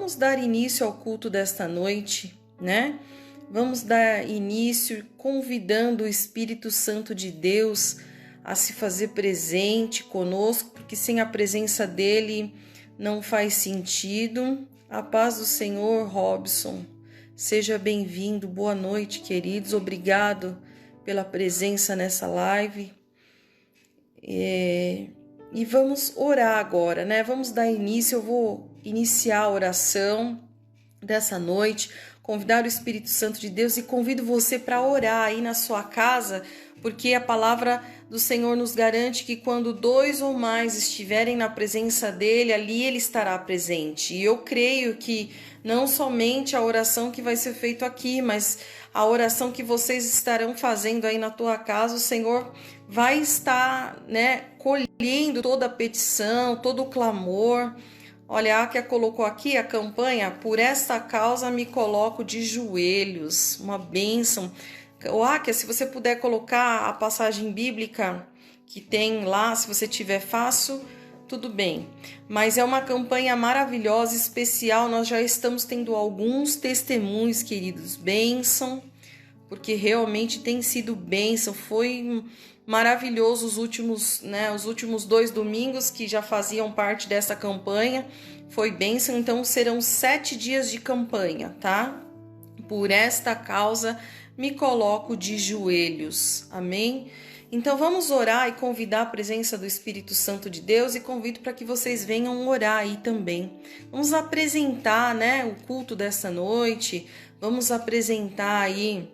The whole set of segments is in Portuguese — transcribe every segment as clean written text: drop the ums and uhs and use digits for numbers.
vamos dar início ao culto desta noite, né? Vamos dar início convidando o Espírito Santo de Deus a se fazer presente conosco, porque sem a presença dele não faz sentido. A paz do Senhor, Robson. Seja bem-vindo. Boa noite, queridos. Obrigado pela presença nessa live. E vamos orar agora, né? Vamos dar início. Eu vou iniciar a oração dessa noite, convidar o Espírito Santo de Deus e convido você para orar aí na sua casa, porque a palavra do Senhor nos garante que quando 2 ou mais estiverem na presença dele, ali ele estará presente. E eu creio que não somente a oração que vai ser feita aqui, mas a oração que vocês estarão fazendo aí na tua casa, o Senhor vai estar, né, colhendo toda a petição, todo o clamor. Olha, a Áquia colocou aqui a campanha, por esta causa me coloco de joelhos, uma bênção. O Áquia, se você puder colocar a passagem bíblica que tem lá, se você tiver fácil, tudo bem. Mas é uma campanha maravilhosa, especial, nós já estamos tendo alguns testemunhos, queridos, bênção, porque realmente tem sido bênção, foi maravilhoso os últimos 2 domingos que já faziam parte dessa campanha, foi bênção, então serão 7 dias de campanha, tá? Por esta causa me coloco de joelhos, amém? Então vamos orar e convidar a presença do Espírito Santo de Deus e convido para que vocês venham orar aí também. Vamos apresentar, né, o culto dessa noite, vamos apresentar aí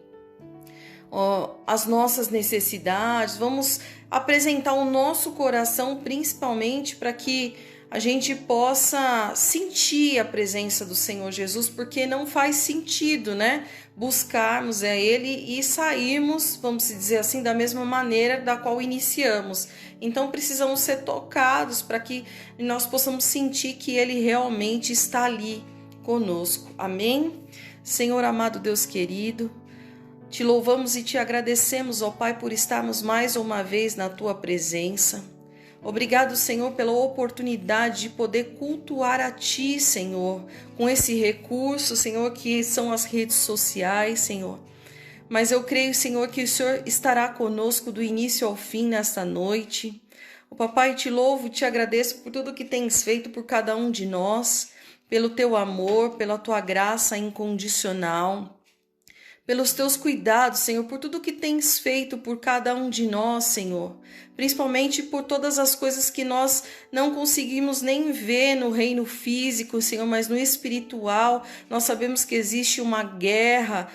as nossas necessidades, vamos apresentar o nosso coração principalmente para que a gente possa sentir a presença do Senhor Jesus, porque não faz sentido, né, buscarmos Ele e sairmos, vamos dizer assim, da mesma maneira da qual iniciamos. Então precisamos ser tocados para que nós possamos sentir que Ele realmente está ali conosco. Amém? Senhor amado, Deus querido, te louvamos e te agradecemos, ó Pai, por estarmos mais uma vez na Tua presença. Obrigado, Senhor, pela oportunidade de poder cultuar a Ti, Senhor, com esse recurso, Senhor, que são as redes sociais, Senhor. Mas eu creio, Senhor, que o Senhor estará conosco do início ao fim nesta noite. Ó Papai, te louvo e te agradeço por tudo que tens feito por cada um de nós, pelo Teu amor, pela Tua graça incondicional, pelos Teus cuidados, Senhor, por tudo que tens feito por cada um de nós, Senhor, principalmente por todas as coisas que nós não conseguimos nem ver no reino físico, Senhor, mas no espiritual, nós sabemos que existe uma guerra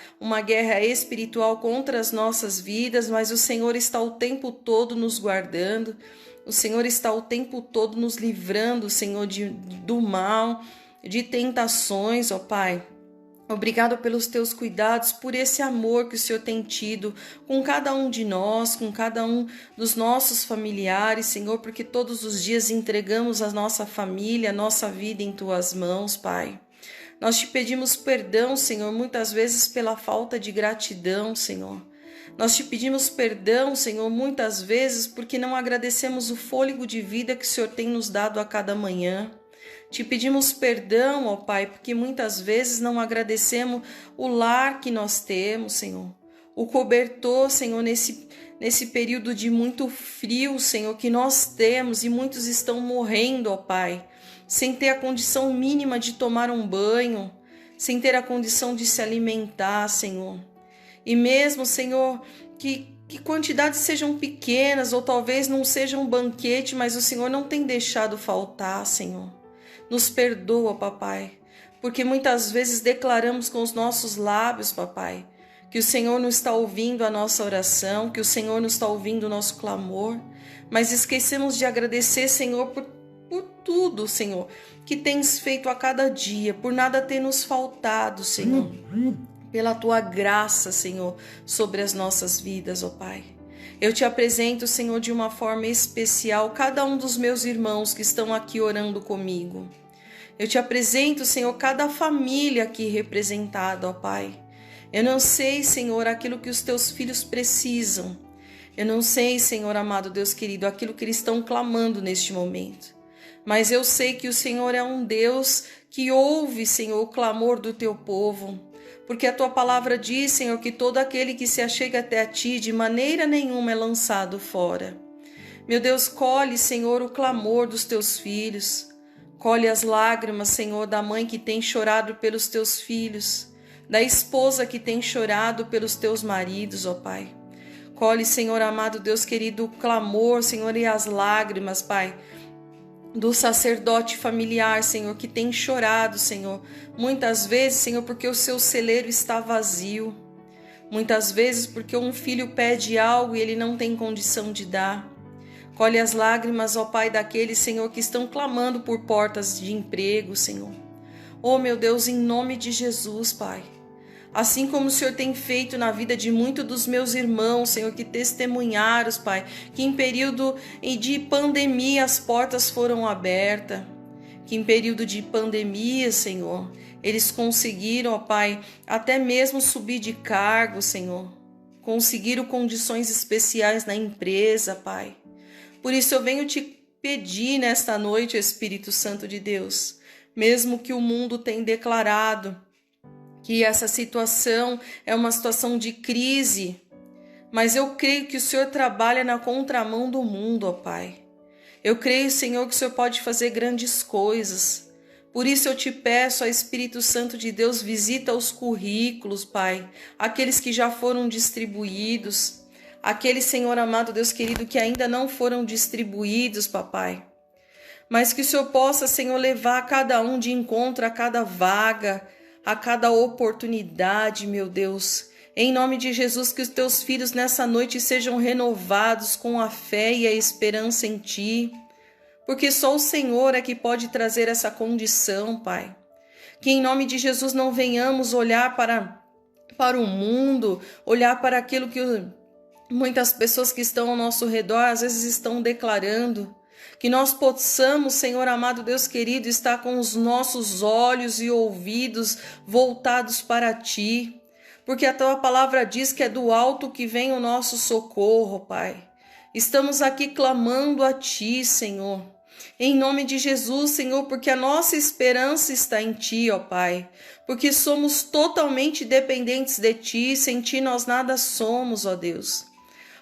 espiritual contra as nossas vidas, mas o Senhor está o tempo todo nos guardando, o Senhor está o tempo todo nos livrando, Senhor, do mal, de tentações, ó Pai. Obrigado pelos teus cuidados, por esse amor que o Senhor tem tido com cada um de nós, com cada um dos nossos familiares, Senhor, porque todos os dias entregamos a nossa família, a nossa vida em tuas mãos, Pai. Nós te pedimos perdão, Senhor, muitas vezes pela falta de gratidão, Senhor. Nós te pedimos perdão, Senhor, muitas vezes porque não agradecemos o fôlego de vida que o Senhor tem nos dado a cada manhã. Te pedimos perdão, ó Pai, porque muitas vezes não agradecemos o lar que nós temos, Senhor. O cobertor, Senhor, nesse período de muito frio, Senhor, que nós temos e muitos estão morrendo, ó Pai, sem ter a condição mínima de tomar um banho, sem ter a condição de se alimentar, Senhor. E mesmo, Senhor, que quantidades sejam pequenas ou talvez não sejam um banquete, mas o Senhor não tem deixado faltar, Senhor. Nos perdoa, Papai, porque muitas vezes declaramos com os nossos lábios, Papai, que o Senhor não está ouvindo a nossa oração, que o Senhor não está ouvindo o nosso clamor, mas esquecemos de agradecer, Senhor, por tudo, Senhor, que tens feito a cada dia, por nada ter nos faltado, Senhor, pela Tua graça, Senhor, sobre as nossas vidas, ó Pai. Eu te apresento, Senhor, de uma forma especial cada um dos meus irmãos que estão aqui orando comigo. Eu te apresento, Senhor, cada família aqui representada, ó Pai. Eu não sei, Senhor, aquilo que os teus filhos precisam. Eu não sei, Senhor amado Deus querido, aquilo que eles estão clamando neste momento. Mas eu sei que o Senhor é um Deus que ouve, Senhor, o clamor do teu povo. Porque a tua palavra diz, Senhor, que todo aquele que se achega até a ti, de maneira nenhuma é lançado fora. Meu Deus, colhe, Senhor, o clamor dos teus filhos. Colhe as lágrimas, Senhor, da mãe que tem chorado pelos teus filhos, da esposa que tem chorado pelos teus maridos, ó Pai. Colhe, Senhor amado, Deus querido, o clamor, Senhor, e as lágrimas, Pai, do sacerdote familiar, Senhor, que tem chorado, Senhor, muitas vezes, Senhor, porque o seu celeiro está vazio, muitas vezes porque um filho pede algo e ele não tem condição de dar. Colhe as lágrimas, ó Pai, daqueles, Senhor, que estão clamando por portas de emprego, Senhor. Oh, meu Deus, em nome de Jesus, Pai. Assim como o Senhor tem feito na vida de muitos dos meus irmãos, Senhor, que testemunharam, Pai, que em período de pandemia as portas foram abertas, que em período de pandemia, Senhor, eles conseguiram, ó Pai, até mesmo subir de cargo, Senhor, conseguiram condições especiais na empresa, Pai. Por isso eu venho te pedir nesta noite, Espírito Santo de Deus, mesmo que o mundo tenha declarado que essa situação é uma situação de crise, mas eu creio que o Senhor trabalha na contramão do mundo, ó Pai. Eu creio, Senhor, que o Senhor pode fazer grandes coisas. Por isso eu te peço, ó Espírito Santo de Deus, visita os currículos, Pai, aqueles que já foram distribuídos, aqueles, Senhor amado, Deus querido, que ainda não foram distribuídos, papai. Mas que o Senhor possa, Senhor, levar cada um de encontro a cada vaga, a cada oportunidade, meu Deus. Em nome de Jesus, que os teus filhos nessa noite sejam renovados com a fé e a esperança em Ti. Porque só o Senhor é que pode trazer essa condição, Pai. Que em nome de Jesus não venhamos olhar para o mundo, olhar para aquilo que muitas pessoas que estão ao nosso redor às vezes estão declarando. Que nós possamos, Senhor amado, Deus querido, estar com os nossos olhos e ouvidos voltados para Ti. Porque a Tua palavra diz que é do alto que vem o nosso socorro, Pai. Estamos aqui clamando a Ti, Senhor. Em nome de Jesus, Senhor, porque a nossa esperança está em Ti, ó Pai. Porque somos totalmente dependentes de Ti, sem Ti nós nada somos, ó Deus.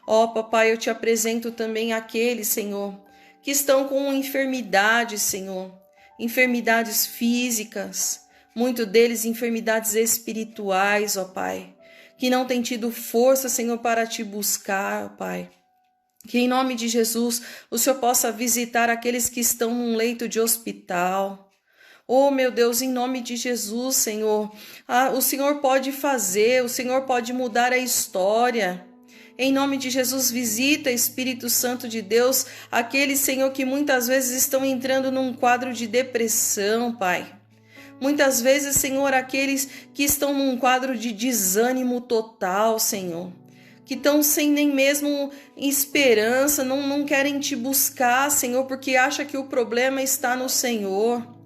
Ó Papai, eu Te apresento também aqueles, Senhor, que estão com enfermidades, Senhor. Enfermidades físicas, muitos deles enfermidades espirituais, ó Pai. Que não têm tido força, Senhor, para Te buscar, ó Pai. Que em nome de Jesus o Senhor possa visitar aqueles que estão num leito de hospital. Oh, meu Deus, em nome de Jesus, Senhor, o Senhor pode fazer, o Senhor pode mudar a história. Em nome de Jesus, visita, Espírito Santo de Deus, aqueles, Senhor, que muitas vezes estão entrando num quadro de depressão, Pai. Muitas vezes, Senhor, aqueles que estão num quadro de desânimo total, Senhor. Que estão sem nem mesmo esperança, não querem Te buscar, Senhor, porque acham que o problema está no Senhor.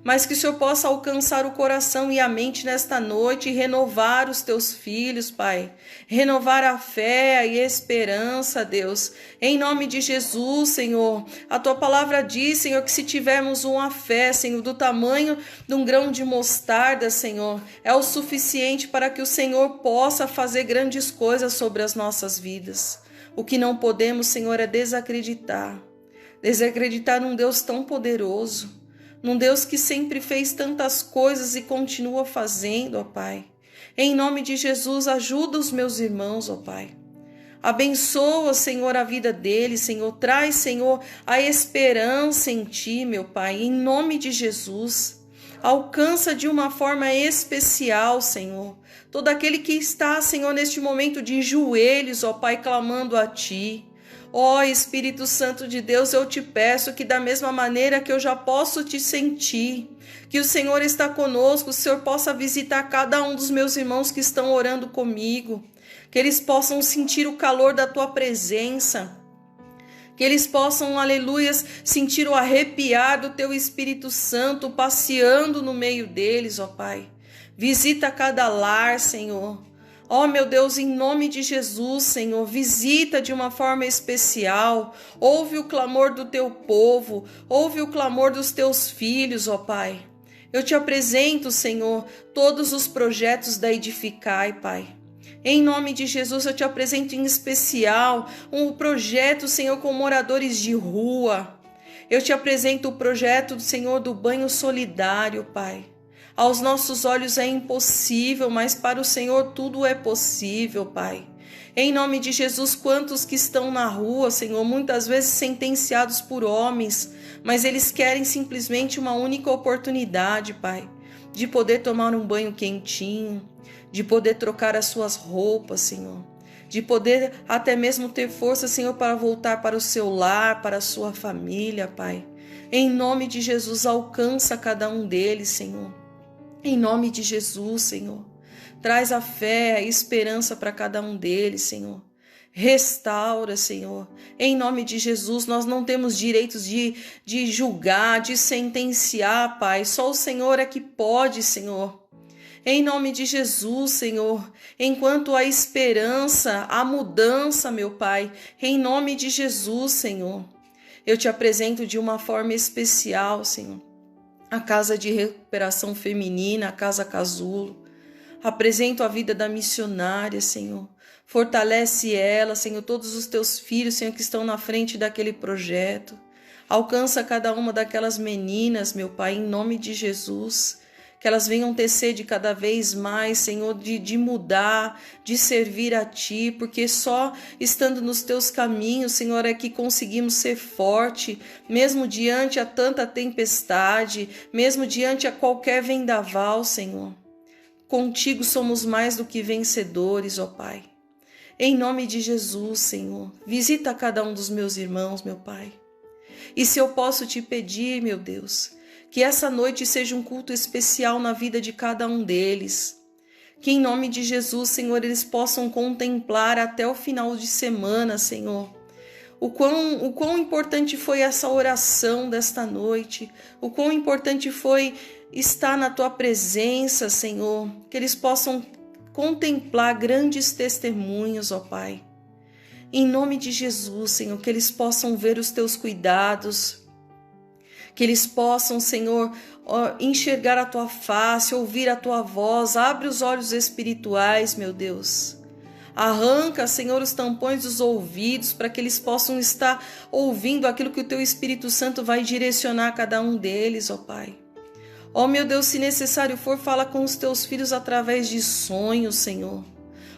Mas que o Senhor possa alcançar o coração e a mente nesta noite e renovar os Teus filhos, Pai. Renovar a fé e a esperança, Deus. Em nome de Jesus, Senhor. A Tua palavra diz, Senhor, que se tivermos uma fé, Senhor, do tamanho de um grão de mostarda, Senhor, é o suficiente para que o Senhor possa fazer grandes coisas sobre as nossas vidas. O que não podemos, Senhor, é desacreditar. Desacreditar num Deus tão poderoso. Num Deus que sempre fez tantas coisas e continua fazendo, ó Pai. Em nome de Jesus, ajuda os meus irmãos, ó Pai. Abençoa, Senhor, a vida deles, Senhor. Traz, Senhor, a esperança em Ti, meu Pai, em nome de Jesus. Alcança de uma forma especial, Senhor, todo aquele que está, Senhor, neste momento de joelhos, ó Pai, clamando a Ti. Ó Espírito Santo de Deus, eu Te peço que da mesma maneira que eu já posso Te sentir, que o Senhor está conosco, o Senhor possa visitar cada um dos meus irmãos que estão orando comigo, que eles possam sentir o calor da Tua presença, que eles possam, aleluias, sentir o arrepiar do Teu Espírito Santo passeando no meio deles, ó Pai. Visita cada lar, Senhor. Ó, meu Deus, em nome de Jesus, Senhor, visita de uma forma especial. Ouve o clamor do teu povo, ouve o clamor dos teus filhos, ó Pai. Eu te apresento, Senhor, todos os projetos da Edificai, Pai. Em nome de Jesus, eu te apresento em especial um projeto, Senhor, com moradores de rua. Eu te apresento o projeto do Senhor do banho solidário, Pai. Aos nossos olhos é impossível, mas para o Senhor tudo é possível, Pai. Em nome de Jesus, quantos que estão na rua, Senhor, muitas vezes sentenciados por homens, mas eles querem simplesmente uma única oportunidade, Pai, de poder tomar um banho quentinho, de poder trocar as suas roupas, Senhor, de poder até mesmo ter força, Senhor, para voltar para o seu lar, para a sua família, Pai. Em nome de Jesus, alcança cada um deles, Senhor. Em nome de Jesus, Senhor, traz a fé, a esperança para cada um deles, Senhor. Restaura, Senhor. Em nome de Jesus, nós não temos direitos de julgar, de sentenciar, Pai. Só o Senhor é que pode, Senhor. Em nome de Jesus, Senhor, enquanto há esperança, há mudança, meu Pai. Em nome de Jesus, Senhor, eu te apresento de uma forma especial, Senhor, a Casa de Recuperação Feminina, a Casa Casulo. Apresento a vida da missionária, Senhor. Fortalece ela, Senhor, todos os teus filhos, Senhor, que estão na frente daquele projeto. Alcança cada uma daquelas meninas, meu Pai, em nome de Jesus. Que elas venham ter sede cada vez mais, Senhor, de mudar, de servir a Ti, porque só estando nos Teus caminhos, Senhor, é que conseguimos ser forte, mesmo diante a tanta tempestade, mesmo diante a qualquer vendaval, Senhor. Contigo somos mais do que vencedores, ó Pai. Em nome de Jesus, Senhor, visita cada um dos meus irmãos, meu Pai. E se eu posso te pedir, meu Deus, que essa noite seja um culto especial na vida de cada um deles. Que em nome de Jesus, Senhor, eles possam contemplar até o final de semana, Senhor, o quão importante foi essa oração desta noite, o quão importante foi estar na Tua presença, Senhor, que eles possam contemplar grandes testemunhos, ó Pai. Em nome de Jesus, Senhor, que eles possam ver os Teus cuidados, que eles possam, Senhor, enxergar a Tua face, ouvir a Tua voz. Abre os olhos espirituais, meu Deus. Arranca, Senhor, os tampões dos ouvidos para que eles possam estar ouvindo aquilo que o Teu Espírito Santo vai direcionar a cada um deles, ó Pai. Ó meu Deus, se necessário for, fala com os Teus filhos através de sonhos, Senhor.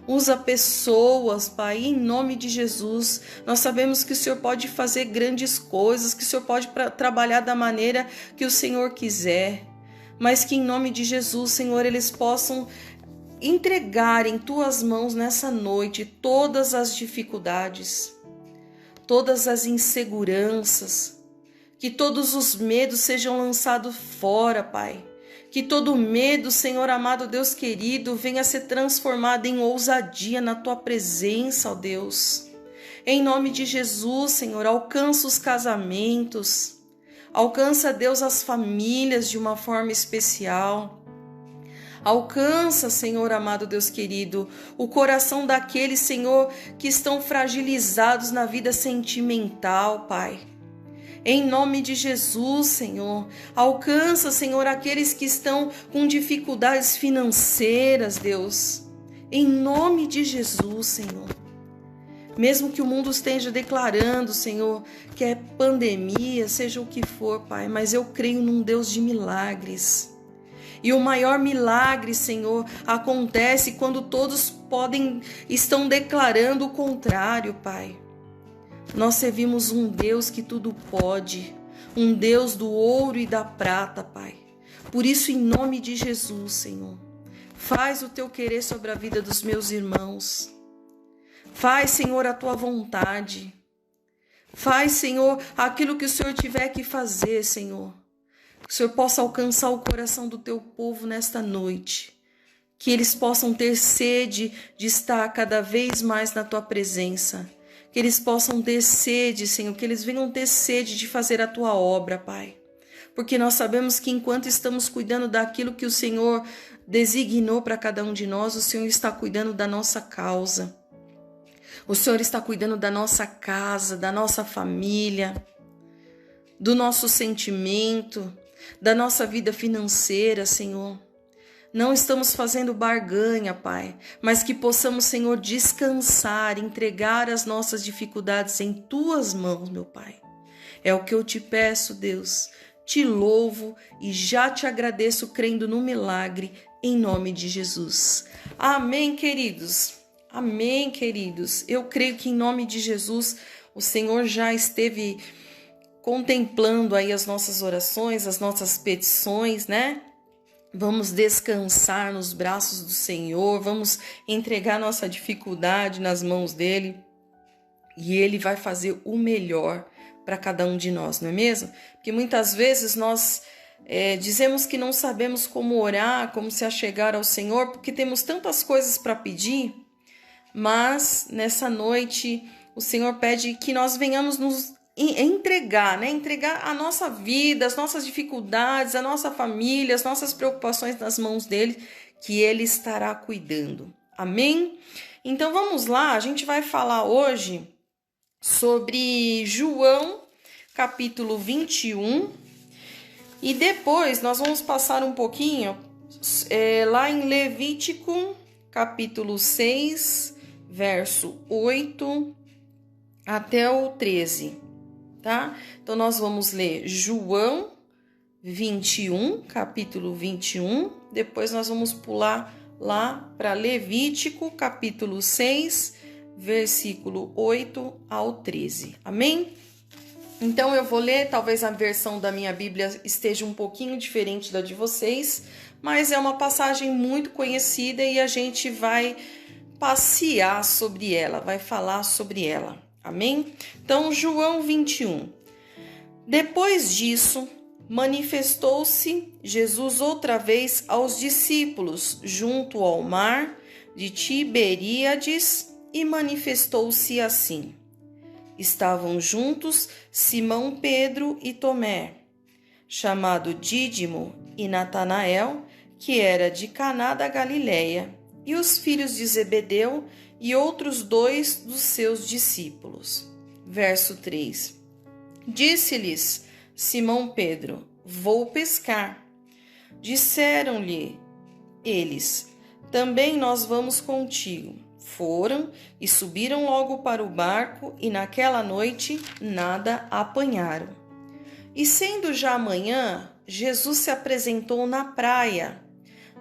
Usa pessoas, Pai, em nome de Jesus. Nós sabemos que o Senhor pode fazer grandes coisas, que o Senhor pode trabalhar da maneira que o Senhor quiser. Mas que em nome de Jesus, Senhor, eles possam entregar em Tuas mãos nessa noite todas as dificuldades, todas as inseguranças, que todos os medos sejam lançados fora, Pai. Que todo medo, Senhor amado, Deus querido, venha ser transformado em ousadia na Tua presença, ó Deus. Em nome de Jesus, Senhor, alcança os casamentos, alcança, Deus, as famílias de uma forma especial. Alcança, Senhor amado, Deus querido, o coração daqueles, Senhor, que estão fragilizados na vida sentimental, Pai. Em nome de Jesus, Senhor, alcança, Senhor, aqueles que estão com dificuldades financeiras, Deus. Em nome de Jesus, Senhor. Mesmo que o mundo esteja declarando, Senhor, que é pandemia, seja o que for, Pai, mas eu creio num Deus de milagres. E o maior milagre, Senhor, acontece quando todos estão declarando o contrário, Pai. Nós servimos um Deus que tudo pode, um Deus do ouro e da prata, Pai. Por isso, em nome de Jesus, Senhor, faz o Teu querer sobre a vida dos meus irmãos. Faz, Senhor, a Tua vontade. Faz, Senhor, aquilo que o Senhor tiver que fazer, Senhor. Que o Senhor possa alcançar o coração do Teu povo nesta noite. Que eles possam ter sede de estar cada vez mais na Tua presença. Que eles possam ter sede, Senhor, que eles venham ter sede de fazer a Tua obra, Pai. porque nós sabemos que enquanto estamos cuidando daquilo que o Senhor designou para cada um de nós, o Senhor está cuidando da nossa causa. O Senhor está cuidando da nossa casa, da nossa família, do nosso sentimento, da nossa vida financeira, Senhor. Não estamos fazendo barganha, Pai, mas que possamos, Senhor, descansar, entregar as nossas dificuldades em Tuas mãos, meu Pai. É o que eu te peço, Deus. Te louvo e já te agradeço crendo no milagre, em nome de Jesus. Amém, queridos. Amém, queridos. Eu creio que em nome de Jesus o Senhor já esteve contemplando aí as nossas orações, as nossas petições, né? Vamos descansar nos braços do Senhor, vamos entregar nossa dificuldade nas mãos dele e ele vai fazer o melhor para cada um de nós, não é mesmo? Porque muitas vezes nós dizemos que não sabemos como orar, como se achegar ao Senhor, porque temos tantas coisas para pedir, mas nessa noite o Senhor pede que nós venhamos nos entregar, né? Entregar a nossa vida, as nossas dificuldades, a nossa família, as nossas preocupações nas mãos dele, que ele estará cuidando. Amém? Então vamos lá, a gente vai falar hoje sobre João, capítulo 21, e depois nós vamos passar um pouquinho lá em Levítico, capítulo 6, verso 8 até o 13. Tá? Então, nós vamos ler João 21, capítulo 21. Depois, nós vamos pular lá para Levítico, capítulo 6, versículo 8 ao 13. Amém? Então, eu vou ler, talvez a versão da minha Bíblia esteja um pouquinho diferente da de vocês, mas é uma passagem muito conhecida e a gente vai passear sobre ela, vai falar sobre ela. Amém? Então, João 21. Depois disso, manifestou-se Jesus outra vez aos discípulos junto ao mar de Tiberíades e manifestou-se assim. Estavam juntos Simão Pedro e Tomé, chamado Dídimo, e Natanael, que era de Caná da Galileia, e os filhos de Zebedeu e outros 2 dos seus discípulos. Verso 3. Disse-lhes Simão Pedro: vou pescar. Disseram-lhe eles: também nós vamos contigo. Foram e subiram logo para o barco, e naquela noite nada apanharam. E sendo já manhã, Jesus se apresentou na praia,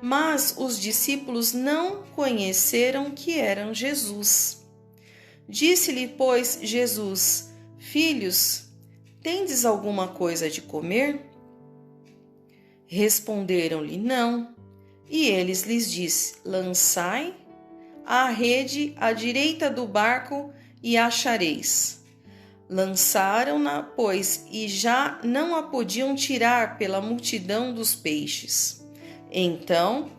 mas os discípulos não conheceram que eram Jesus. Disse-lhe, pois, Jesus: filhos, tendes alguma coisa de comer? Responderam-lhe: não. E eles lhes disse: lançai a rede à direita do barco e achareis. Lançaram-na, pois, e já não a podiam tirar pela multidão dos peixes. Então,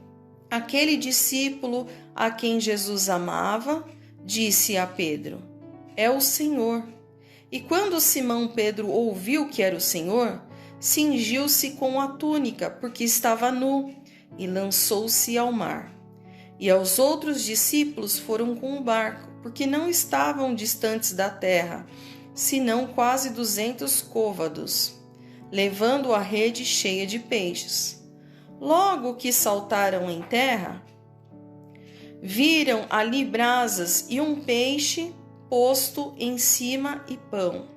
aquele discípulo a quem Jesus amava, disse a Pedro: é o Senhor. E quando Simão Pedro ouviu que era o Senhor, cingiu-se com a túnica, porque estava nu, e lançou-se ao mar. E aos outros discípulos foram com o barco, porque não estavam distantes da terra, senão quase 200 côvados, levando a rede cheia de peixes. Logo que saltaram em terra, viram ali brasas e um peixe posto em cima e pão.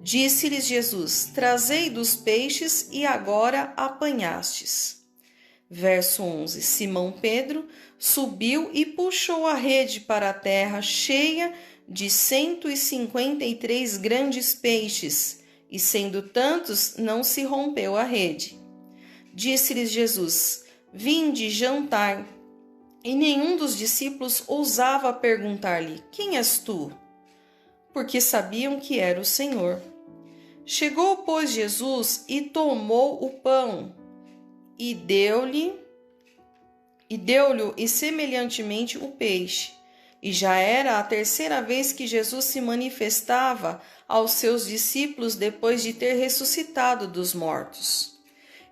Disse-lhes Jesus: trazei dos peixes, e agora apanhastes. Verso 11. Simão Pedro subiu e puxou a rede para a terra, cheia de 153 grandes peixes, e sendo tantos, não se rompeu a rede. Disse-lhes Jesus: vinde jantar. E nenhum dos discípulos ousava perguntar-lhe: quem és tu? Porque sabiam que era o Senhor. Chegou, pois, Jesus e tomou o pão, e deu-lhe e semelhantemente o peixe. e já era a terceira vez que Jesus se manifestava aos seus discípulos depois de ter ressuscitado dos mortos.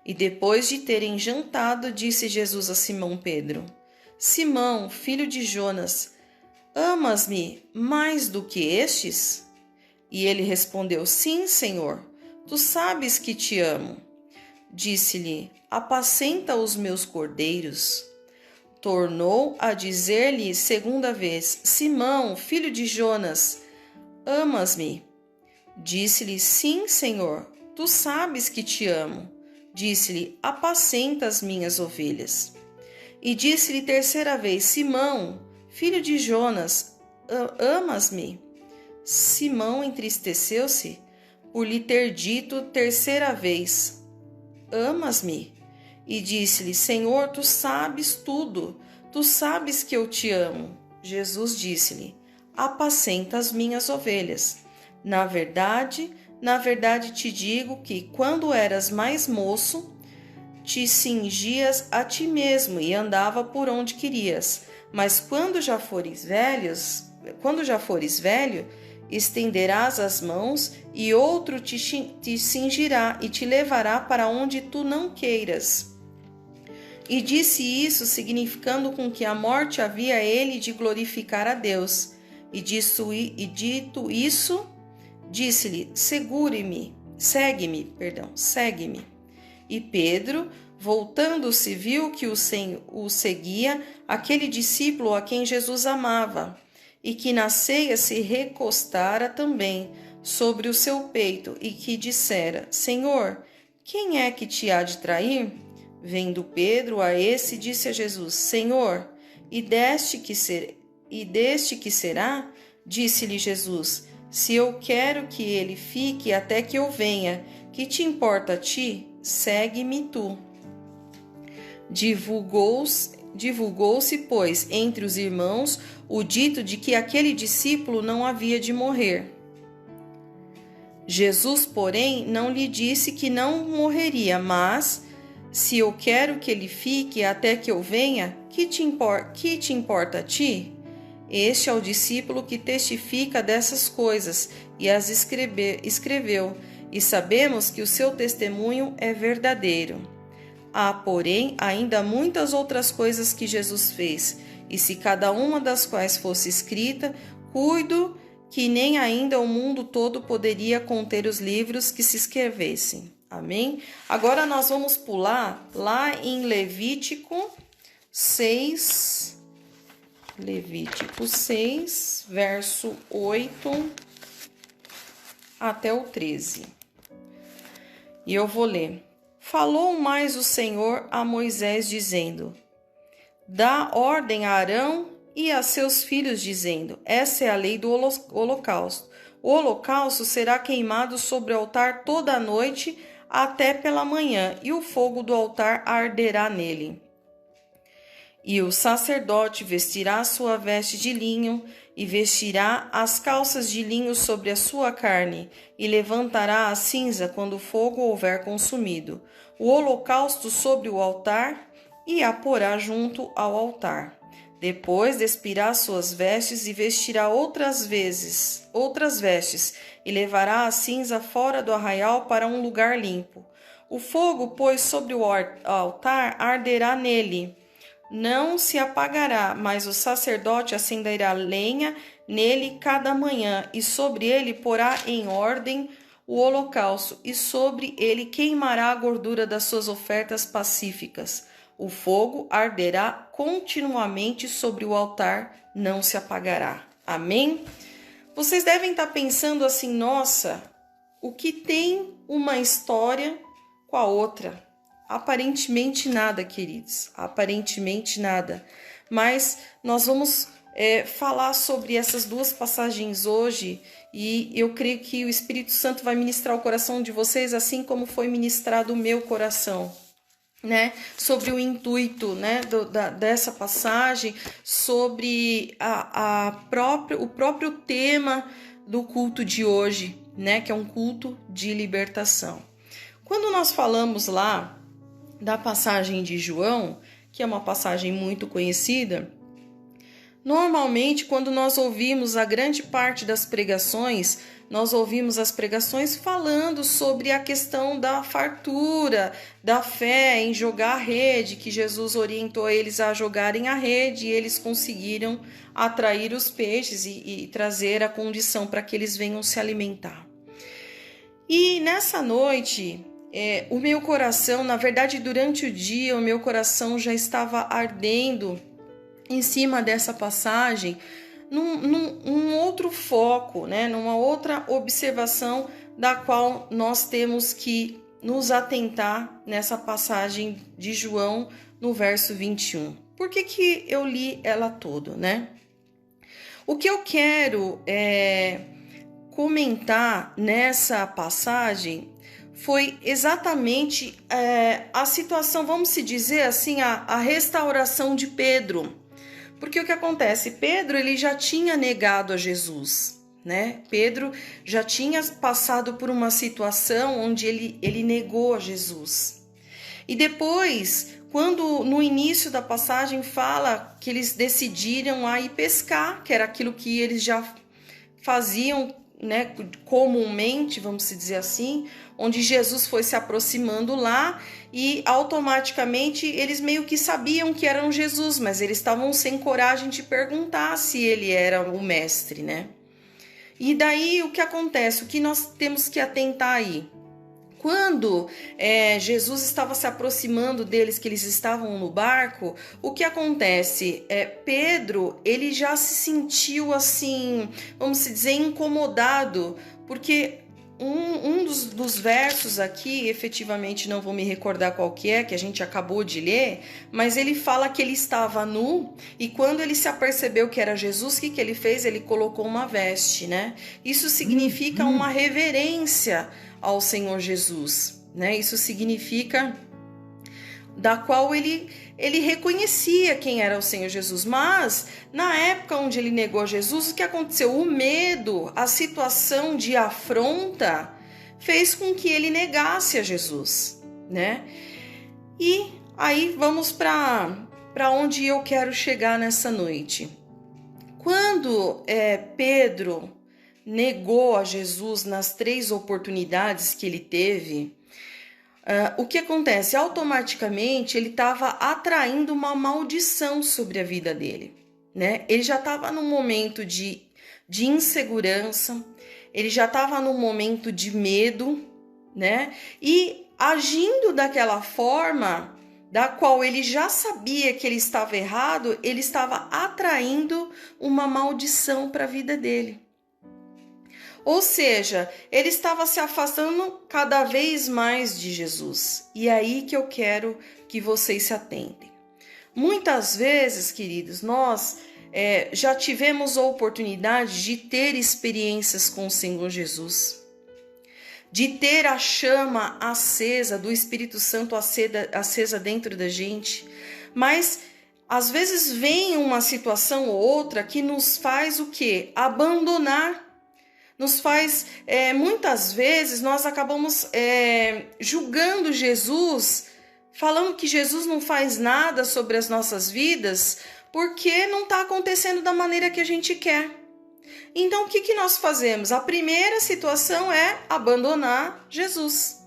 E depois de terem jantado, disse Jesus a Simão Pedro: Simão, filho de Jonas, amas-me mais do que estes? E ele respondeu: Sim, Senhor, tu sabes que te amo. Disse-lhe: Apacenta os meus cordeiros. Tornou a dizer-lhe segunda vez: Simão, filho de Jonas, amas-me? Disse-lhe: Sim, Senhor, tu sabes que te amo. Disse-lhe: Apacenta as minhas ovelhas. E disse-lhe terceira vez: Simão, filho de Jonas, amas-me? Simão entristeceu-se por lhe ter dito terceira vez: Amas-me? E disse-lhe: Senhor, tu sabes tudo, tu sabes que eu te amo. Jesus disse-lhe: Apacenta as minhas ovelhas. Na verdade te digo que, quando eras mais moço, te cingias a ti mesmo e andava por onde querias. Mas quando já fores velho, estenderás as mãos e outro te cingirá e te levará para onde tu não queiras. E disse isso, significando com que a morte havia ele de glorificar a Deus. E dito isso, disse-lhe: segue-me. E Pedro, voltando-se, viu que o seguia aquele discípulo a quem Jesus amava, e que na ceia se recostara também sobre o seu peito, e que dissera: Senhor, quem é que te há de trair? Vendo Pedro a esse, disse a Jesus: Senhor, e deste que será? Disse-lhe Jesus: Se eu quero que ele fique até que eu venha, que te importa a ti? Segue-me tu. Divulgou-se, pois, entre os irmãos o dito de que aquele discípulo não havia de morrer. Jesus, porém, não lhe disse que não morreria, mas: se eu quero que ele fique até que eu venha, que te importa a ti? Este é o discípulo que testifica dessas coisas e as escreveu, e sabemos que o seu testemunho é verdadeiro. Há, porém, ainda muitas outras coisas que Jesus fez, e se cada uma das quais fosse escrita, cuido que nem ainda o mundo todo poderia conter os livros que se escrevessem. Amém? Agora nós vamos pular lá em Levítico 6, verso 8 até o 13. E eu vou ler. Falou mais o Senhor a Moisés, dizendo: Dá ordem a Arão e a seus filhos, dizendo: Essa é a lei do holocausto. O holocausto será queimado sobre o altar toda a noite até pela manhã, e o fogo do altar arderá nele. E o sacerdote vestirá sua veste de linho, e vestirá as calças de linho sobre a sua carne, e levantará a cinza quando o fogo houver consumido o holocausto sobre o altar, e a porá junto ao altar. Depois despirá suas vestes e vestirá outras vestes, e levará a cinza fora do arraial para um lugar limpo. O fogo, pois, sobre o altar arderá nele, não se apagará, mas o sacerdote acenderá lenha nele cada manhã, e sobre ele porá em ordem o holocausto, e sobre ele queimará a gordura das suas ofertas pacíficas. O fogo arderá continuamente sobre o altar, não se apagará. Amém? Vocês devem estar pensando assim: nossa, o que tem uma história com a outra? Aparentemente nada, queridos. Aparentemente nada. Mas nós vamos falar sobre essas duas passagens hoje, e eu creio que o Espírito Santo vai ministrar o coração de vocês assim como foi ministrado o meu coração, né? Sobre o intuito, né, dessa passagem, sobre o próprio tema do culto de hoje, né, que é um culto de libertação. Quando nós falamos lá da passagem de João, que é uma passagem muito conhecida, Normalmente, quando nós ouvimos a grande parte das pregações, nós ouvimos as pregações falando sobre a questão da fartura, da fé em jogar a rede, que Jesus orientou eles a jogarem a rede e eles conseguiram atrair os peixes e trazer a condição para que eles venham se alimentar. E nessa noite, o meu coração, na verdade, durante o dia, o meu coração já estava ardendo em cima dessa passagem, num outro foco, né? Numa outra observação da qual nós temos que nos atentar nessa passagem de João, no verso 21. Por que eu li ela toda, né? O que eu quero comentar nessa passagem foi exatamente a situação, vamos se dizer assim, a restauração de Pedro. Porque o que acontece? Pedro, ele já tinha negado a Jesus, né? Pedro já tinha passado por uma situação onde ele negou a Jesus. E depois, quando no início da passagem fala que eles decidiram a ir pescar, que era aquilo que eles já faziam, né, comumente, vamos dizer assim, onde Jesus foi se aproximando lá e automaticamente eles meio que sabiam que eram Jesus, mas eles estavam sem coragem de perguntar se ele era o mestre, né? E daí o que acontece? O que nós temos que atentar aí? Quando Jesus estava se aproximando deles, que eles estavam no barco, o que acontece? Pedro, ele já se sentiu assim, vamos dizer, incomodado, porque um dos versos aqui, efetivamente não vou me recordar qual que a gente acabou de ler, mas ele fala que ele estava nu e quando ele se apercebeu que era Jesus, o que ele fez? Ele colocou uma veste, né? Isso significa uma reverência ao Senhor Jesus, né? Isso significa da qual ele reconhecia quem era o Senhor Jesus, mas na época onde ele negou a Jesus, o que aconteceu? O medo, a situação de afronta fez com que ele negasse a Jesus, né? E aí vamos para onde eu quero chegar nessa noite. Quando Pedro negou a Jesus nas 3 oportunidades que ele teve, o que acontece? Automaticamente ele estava atraindo uma maldição sobre a vida dele, né? Ele já estava num momento de insegurança, ele já estava num momento de medo, né? E agindo daquela forma, da qual ele já sabia que ele estava errado, ele estava atraindo uma maldição para a vida dele. Ou seja, ele estava se afastando cada vez mais de Jesus. E é aí que eu quero que vocês se atentem. Muitas vezes, queridos, nós já tivemos a oportunidade de ter experiências com o Senhor Jesus, de ter a chama acesa do Espírito Santo acesa dentro da gente, mas às vezes vem uma situação ou outra que nos faz o quê? Abandonar. Nos faz, muitas vezes, nós acabamos julgando Jesus, falando que Jesus não faz nada sobre as nossas vidas, porque não está acontecendo da maneira que a gente quer. Então, o que nós fazemos? A primeira situação é abandonar Jesus.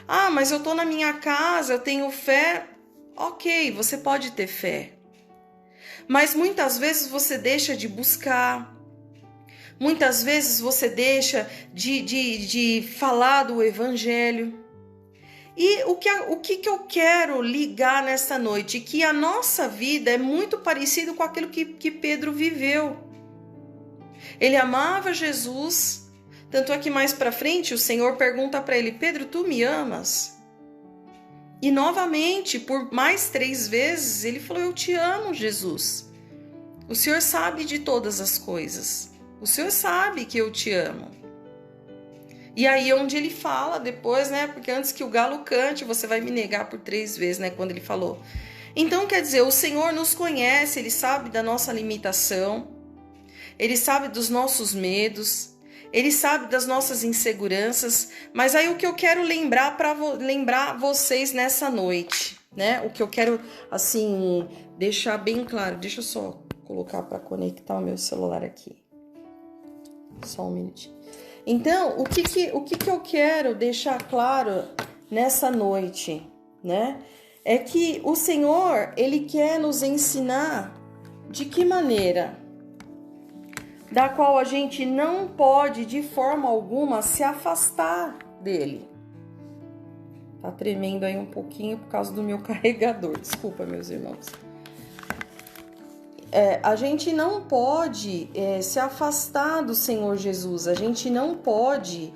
Ah, mas eu estou na minha casa, eu tenho fé. Ok, você pode ter fé. Mas muitas vezes você deixa de buscar. Muitas vezes você deixa de falar do Evangelho. E o que eu quero ligar nessa noite? Que a nossa vida é muito parecido com aquilo que Pedro viveu. Ele amava Jesus, tanto é que mais para frente o Senhor pergunta para ele: Pedro, tu me amas? E novamente, por mais 3 vezes, ele falou: eu te amo, Jesus. O Senhor sabe de todas as coisas. O Senhor sabe que eu te amo. E aí onde ele fala depois, né? Porque antes que o galo cante, você vai me negar por 3 vezes, né? Quando ele falou. Então, quer dizer, o Senhor nos conhece, Ele sabe da nossa limitação, Ele sabe dos nossos medos, Ele sabe das nossas inseguranças, mas aí o que eu quero lembrar para lembrar vocês nessa noite, né? O que eu quero, assim, deixar bem claro, deixa eu só colocar para conectar o meu celular aqui. Só um minutinho. Então, o que eu quero deixar claro nessa noite, né? É que o Senhor, Ele quer nos ensinar de que maneira, da qual a gente não pode de forma alguma se afastar dele. Tá tremendo aí um pouquinho por causa do meu carregador. Desculpa, meus irmãos. A gente não pode se afastar do Senhor Jesus. A gente não pode,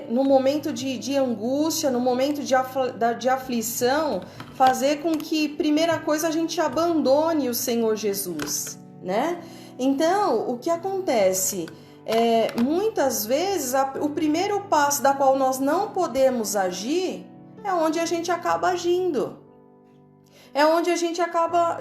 no momento de angústia, no momento de aflição, fazer com que, primeira coisa, a gente abandone o Senhor Jesus, né? Então, o que acontece? Muitas vezes, o primeiro passo da qual nós não podemos agir é onde a gente acaba agindo. É onde a gente acaba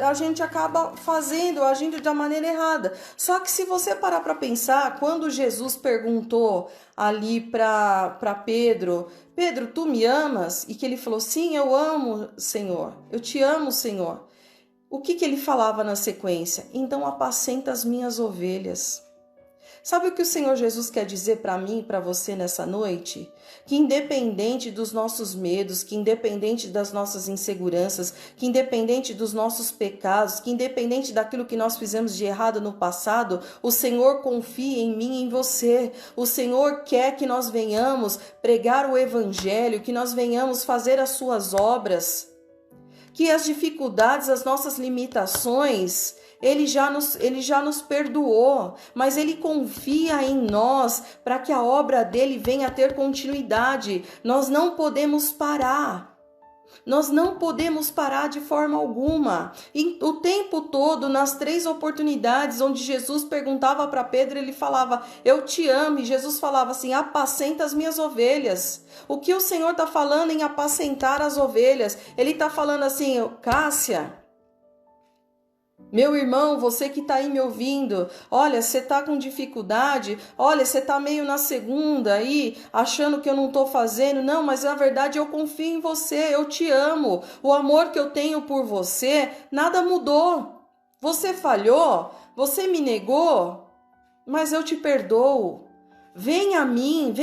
agindo da maneira errada. Só que se você parar para pensar, quando Jesus perguntou ali para Pedro, Pedro, tu me amas? E que ele falou, sim, eu amo, Senhor, eu te amo, Senhor. O que ele falava na sequência? Então apacenta as minhas ovelhas. Sabe o que o Senhor Jesus quer dizer para mim e para você nessa noite? Que independente dos nossos medos, que independente das nossas inseguranças, que independente dos nossos pecados, que independente daquilo que nós fizemos de errado no passado, o Senhor confia em mim e em você. O Senhor quer que nós venhamos pregar o Evangelho, que nós venhamos fazer as suas obras, que as dificuldades, as nossas limitações, Ele já nos perdoou, mas Ele confia em nós para que a obra dele venha a ter continuidade. Nós não podemos parar. Nós não podemos parar de forma alguma. E o tempo todo, nas 3 oportunidades onde Jesus perguntava para Pedro, ele falava, eu te amo. E Jesus falava assim, apacenta as minhas ovelhas. O que o Senhor está falando em apacentar as ovelhas? Ele está falando assim, Cássia, meu irmão, você que está aí me ouvindo, olha, você está com dificuldade, olha, você está meio na segunda aí, achando que eu não estou fazendo, não, mas na verdade eu confio em você, eu te amo, o amor que eu tenho por você, nada mudou, você falhou, você me negou, mas eu te perdoo. Vem a mim,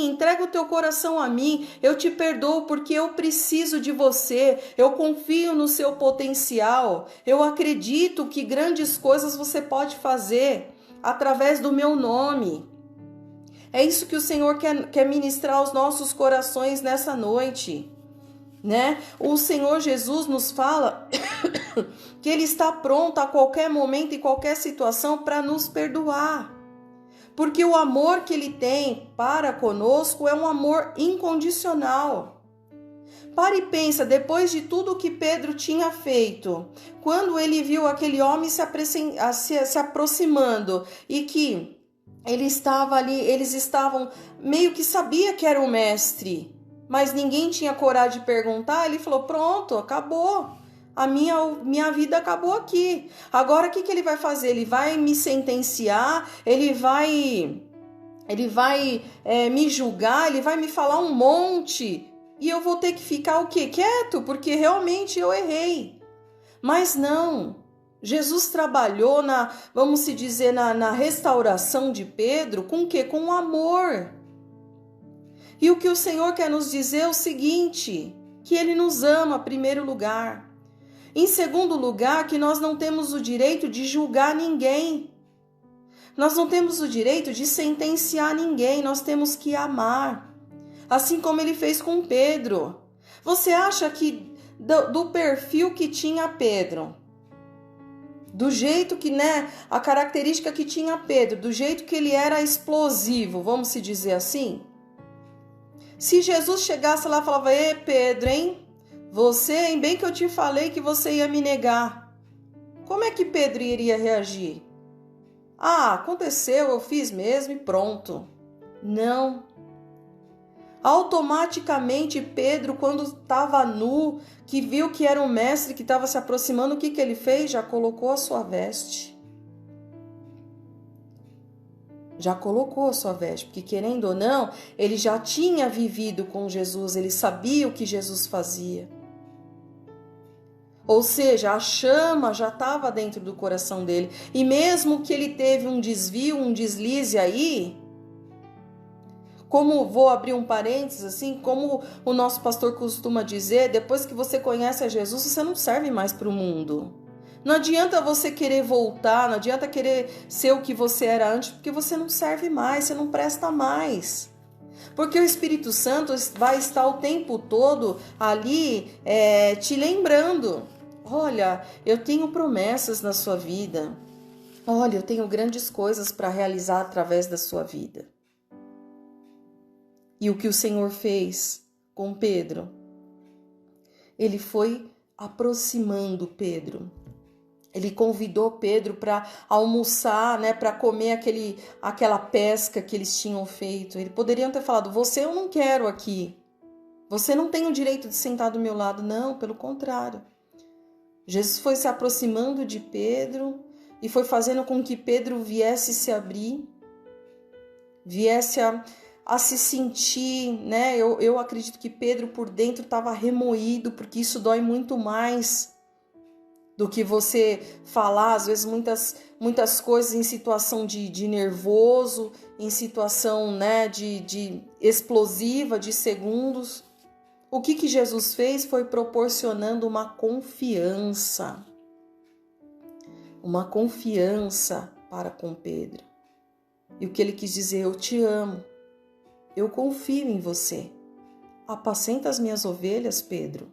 entrega o teu coração a mim, eu te perdoo porque eu preciso de você, eu confio no seu potencial, eu acredito que grandes coisas você pode fazer através do meu nome. É isso que o Senhor quer ministrar aos nossos corações nessa noite, né? O Senhor Jesus nos fala que Ele está pronto a qualquer momento e qualquer situação para nos perdoar. Porque o amor que Ele tem para conosco é um amor incondicional. Para e pensa, depois de tudo que Pedro tinha feito, quando ele viu aquele homem se aproximando e que eles estavam meio que sabia que era o mestre, mas ninguém tinha coragem de perguntar, ele falou, pronto, acabou. A minha vida acabou aqui. Agora o que ele vai fazer? Ele vai me sentenciar, ele vai me julgar, ele vai me falar um monte. E eu vou ter que ficar o quê? Quieto, porque realmente eu errei. Mas não. Jesus trabalhou vamos se dizer, na restauração de Pedro com o quê? Com amor. E o que o Senhor quer nos dizer é o seguinte, que Ele nos ama em primeiro lugar. Em segundo lugar, que nós não temos o direito de julgar ninguém. Nós não temos o direito de sentenciar ninguém, nós temos que amar. Assim como Ele fez com Pedro. Você acha que do perfil que tinha Pedro, do jeito que, a característica que tinha Pedro, do jeito que ele era explosivo, vamos se dizer assim? Se Jesus chegasse lá e falava, ei Pedro, hein? Você, hein? Bem que eu te falei que você ia me negar. Como é que Pedro iria reagir? Ah, aconteceu, eu fiz mesmo e pronto. Não. Automaticamente Pedro, quando estava nu, que viu que era um mestre que estava se aproximando, o que ele fez? Já colocou a sua veste. Já colocou a sua veste, porque querendo ou não, ele já tinha vivido com Jesus, ele sabia o que Jesus fazia. Ou seja, a chama já estava dentro do coração dele. E mesmo que ele teve um desvio, um deslize aí, como, vou abrir um parênteses assim, como o nosso pastor costuma dizer, depois que você conhece a Jesus, você não serve mais para o mundo. Não adianta você querer voltar, não adianta querer ser o que você era antes, porque você não serve mais, você não presta mais. Porque o Espírito Santo vai estar o tempo todo ali te lembrando. Olha, eu tenho promessas na sua vida. Olha, eu tenho grandes coisas para realizar através da sua vida. E o que o Senhor fez com Pedro? Ele foi aproximando Pedro. Ele convidou Pedro para almoçar, né, para comer aquela pesca que eles tinham feito. Eles poderiam ter falado: você eu não quero aqui. Você não tem o direito de sentar do meu lado. Não, pelo contrário. Jesus foi se aproximando de Pedro e foi fazendo com que Pedro viesse se abrir, viesse a se sentir, né? Eu acredito que Pedro por dentro estava remoído, porque isso dói muito mais do que você falar, às vezes, muitas coisas em situação de nervoso, em situação, né, de explosiva, de segundos. O que Jesus fez foi proporcionando uma confiança para com Pedro. E o que ele quis dizer: eu te amo, eu confio em você. Apacenta as minhas ovelhas, Pedro.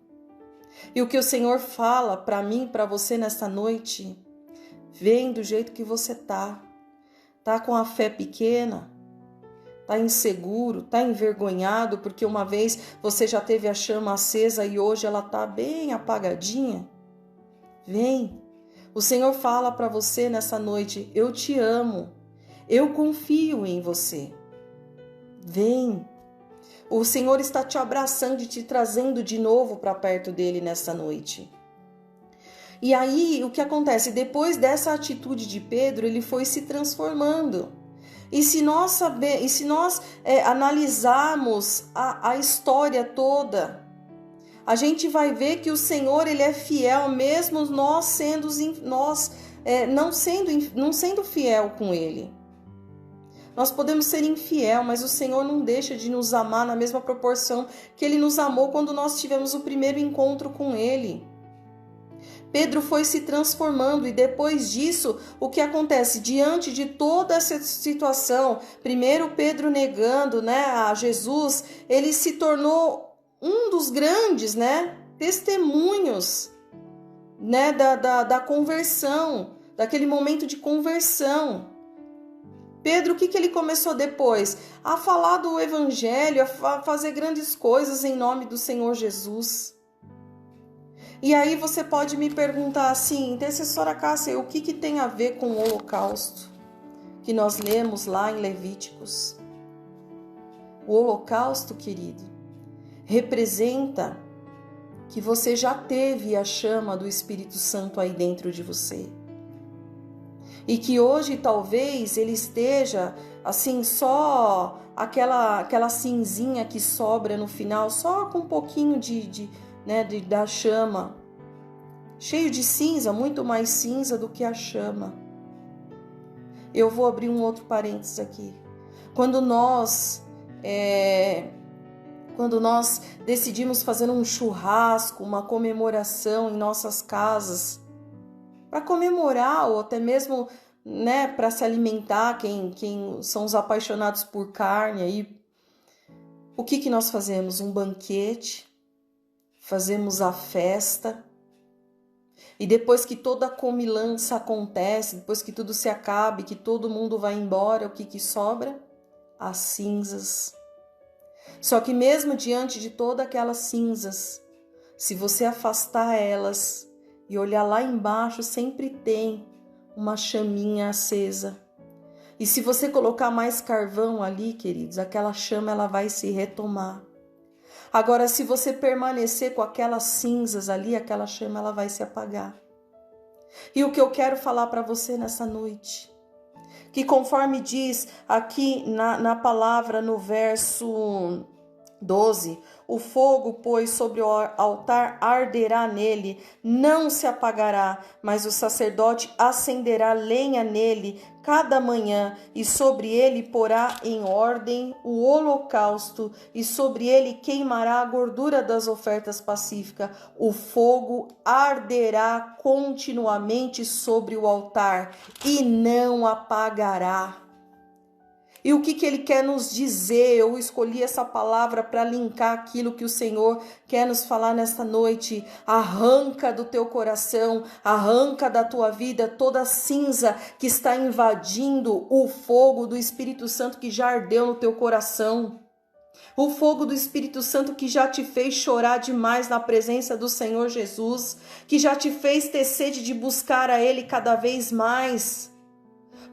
E o que o Senhor fala para mim e para você nesta noite: vem do jeito que você tá com a fé pequena, tá inseguro, tá envergonhado porque uma vez você já teve a chama acesa e hoje ela tá bem apagadinha. Vem. O Senhor fala para você nessa noite: eu te amo, eu confio em você. Vem. O Senhor está te abraçando e te trazendo de novo para perto dele nessa noite. E aí, o que acontece? Depois dessa atitude de Pedro, ele foi se transformando. E se nós analisarmos a história toda, a gente vai ver que o Senhor, ele é fiel, mesmo nós não sendo fiel com ele. Nós podemos ser infiel, mas o Senhor não deixa de nos amar na mesma proporção que Ele nos amou quando nós tivemos o primeiro encontro com Ele. Pedro foi se transformando e depois disso, o que acontece? Diante de toda essa situação, primeiro Pedro negando, né, a Jesus, ele se tornou um dos grandes, né, testemunhos, né, da conversão, daquele momento de conversão. Pedro, o que ele começou depois? A falar do Evangelho, a fazer grandes coisas em nome do Senhor Jesus. E aí você pode me perguntar assim: intercessora Cássia, o que tem a ver com o holocausto que nós lemos lá em Levíticos? O holocausto, querido, representa que você já teve a chama do Espírito Santo aí dentro de você. E que hoje talvez ele esteja assim, só aquela cinzinha que sobra no final, só com um pouquinho da chama, cheio de cinza, muito mais cinza do que a chama. Eu vou abrir um outro parênteses aqui. Quando nós decidimos fazer um churrasco, uma comemoração em nossas casas, para comemorar ou até mesmo, né, para se alimentar, quem são os apaixonados por carne, aí, o que nós fazemos? Um banquete, fazemos a festa, e depois que toda a comilança acontece, depois que tudo se acabe, que todo mundo vai embora, o que sobra? As cinzas. Só que mesmo diante de todas aquelas cinzas, se você afastar elas e olhar lá embaixo, sempre tem uma chaminha acesa. E se você colocar mais carvão ali, queridos, aquela chama ela vai se retomar. Agora, se você permanecer com aquelas cinzas ali, aquela chama ela vai se apagar. E o que eu quero falar para você nessa noite, que conforme diz aqui na palavra, no verso 12, O fogo, pois, sobre o altar arderá nele, não se apagará, mas o sacerdote acenderá lenha nele cada manhã, e sobre ele porá em ordem o holocausto, e sobre ele queimará a gordura das ofertas pacíficas. O fogo arderá continuamente sobre o altar, e não apagará. E o que ele quer nos dizer? Eu escolhi essa palavra para linkar aquilo que o Senhor quer nos falar nesta noite. Arranca do teu coração, arranca da tua vida toda a cinza que está invadindo o fogo do Espírito Santo que já ardeu no teu coração. O fogo do Espírito Santo que já te fez chorar demais na presença do Senhor Jesus, que já te fez ter sede de buscar a Ele cada vez mais.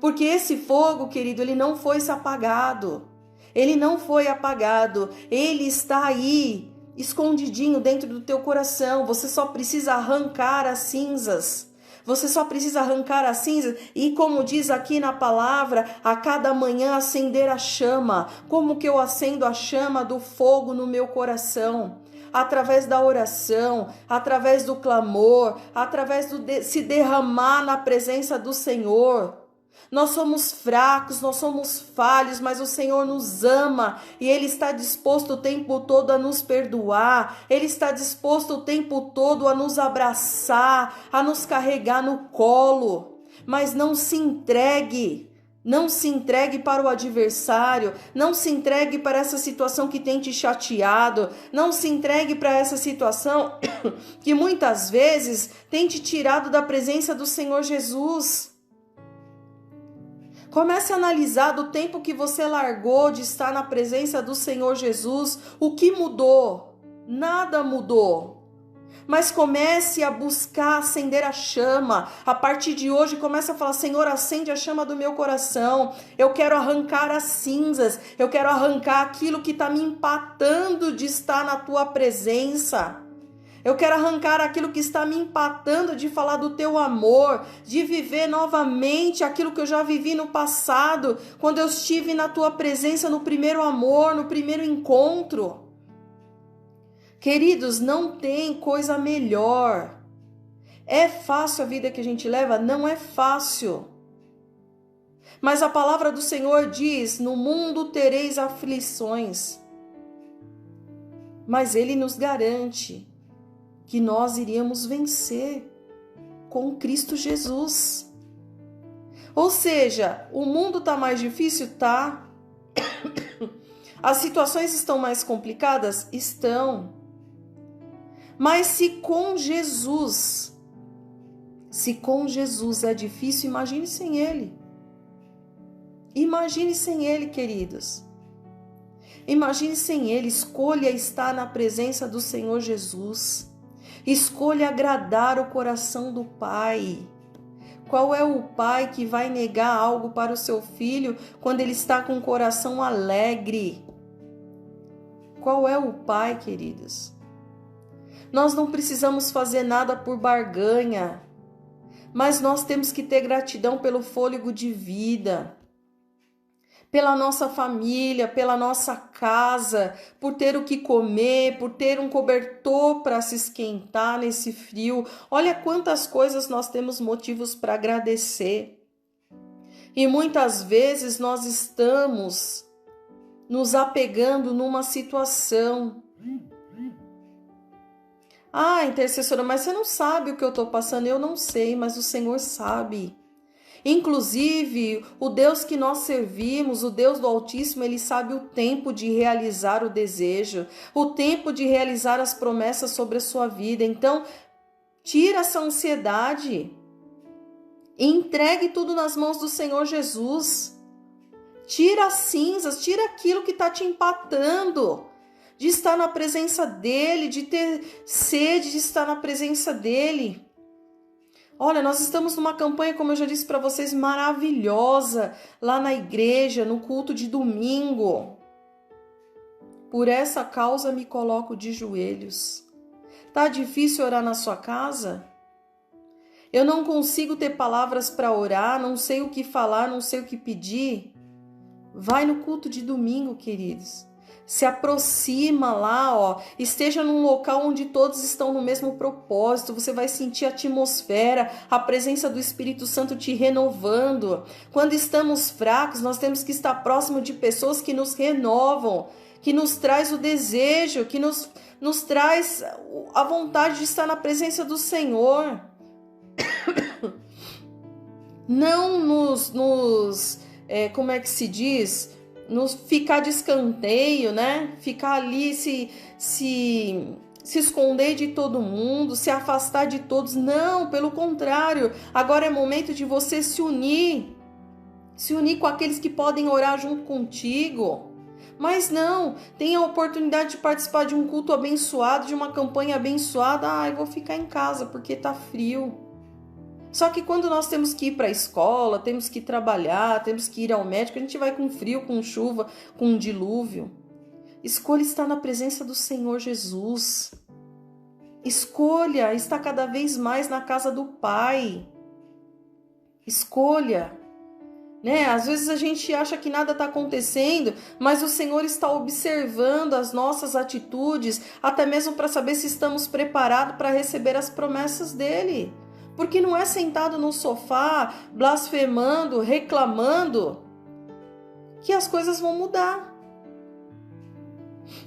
Porque esse fogo, querido, ele não foi apagado. Ele não foi apagado. Ele está aí, escondidinho dentro do teu coração. Você só precisa arrancar as cinzas. Você só precisa arrancar as cinzas e, como diz aqui na palavra, a cada manhã acender a chama. Como que eu acendo a chama do fogo no meu coração? Através da oração, através do clamor, através do se derramar na presença do Senhor. Nós somos fracos, nós somos falhos, mas o Senhor nos ama e Ele está disposto o tempo todo a nos perdoar. Ele está disposto o tempo todo a nos abraçar, a nos carregar no colo. Mas não se entregue. Não se entregue para o adversário, não se entregue para essa situação que tem te chateado, não se entregue para essa situação que muitas vezes tem te tirado da presença do Senhor Jesus. Comece a analisar do tempo que você largou de estar na presença do Senhor Jesus, o que mudou? Nada mudou. Mas comece a buscar acender a chama. A partir de hoje, comece a falar: Senhor, acende a chama do meu coração. Eu quero arrancar as cinzas. Eu quero arrancar aquilo que está me empatando de estar na tua presença. Eu quero arrancar aquilo que está me empatando de falar do teu amor, de viver novamente aquilo que eu já vivi no passado, quando eu estive na tua presença no primeiro amor, no primeiro encontro. Queridos, não tem coisa melhor. É fácil a vida que a gente leva? Não é fácil. Mas a palavra do Senhor diz: no mundo tereis aflições. Mas Ele nos garante que nós iríamos vencer com Cristo Jesus. Ou seja, o mundo está mais difícil? Tá. As situações estão mais complicadas? Estão. Mas se com Jesus é difícil, imagine sem Ele. Imagine sem Ele, queridos. Imagine sem Ele. Escolha estar na presença do Senhor Jesus. Escolha agradar o coração do Pai. Qual é o pai que vai negar algo para o seu filho quando ele está com o coração alegre? Qual é o pai, queridos? Nós não precisamos fazer nada por barganha, mas nós temos que ter gratidão pelo fôlego de vida, pela nossa família, pela nossa casa, por ter o que comer, por ter um cobertor para se esquentar nesse frio. Olha quantas coisas nós temos motivos para agradecer. E muitas vezes nós estamos nos apegando numa situação. Ah, intercessora, mas você não sabe o que eu estou passando. Eu não sei, mas o Senhor sabe. Inclusive, o Deus que nós servimos, o Deus do Altíssimo, Ele sabe o tempo de realizar o desejo, o tempo de realizar as promessas sobre a sua vida. Então, tira essa ansiedade, entregue tudo nas mãos do Senhor Jesus. Tira as cinzas, tira aquilo que está te empatando de estar na presença dEle, de ter sede de estar na presença dEle. Olha, nós estamos numa campanha, como eu já disse para vocês, maravilhosa, lá na igreja, no culto de domingo. Por essa causa me coloco de joelhos. Tá difícil orar na sua casa? Eu não consigo ter palavras para orar, não sei o que falar, não sei o que pedir. Vai no culto de domingo, queridos. Se aproxima lá, ó, esteja num local onde todos estão no mesmo propósito, você vai sentir a atmosfera, a presença do Espírito Santo te renovando. Quando estamos fracos, nós temos que estar próximo de pessoas que nos renovam, que nos traz o desejo, que nos traz a vontade de estar na presença do Senhor. Não como é que se diz? Nos ficar de escanteio, né? Ficar ali, se esconder de todo mundo, se afastar de todos. Não, pelo contrário. Agora é momento de você se unir com aqueles que podem orar junto contigo. Mas não, tem a oportunidade de participar de um culto abençoado, de uma campanha abençoada. Eu vou ficar em casa porque tá frio. Só que quando nós temos que ir para a escola, temos que trabalhar, temos que ir ao médico, a gente vai com frio, com chuva, com um dilúvio. Escolha estar na presença do Senhor Jesus. Escolha estar cada vez mais na casa do Pai. Escolha. Né? Às vezes a gente acha que nada está acontecendo, mas o Senhor está observando as nossas atitudes, até mesmo para saber se estamos preparados para receber as promessas dele. Porque não é sentado no sofá, blasfemando, reclamando, que as coisas vão mudar.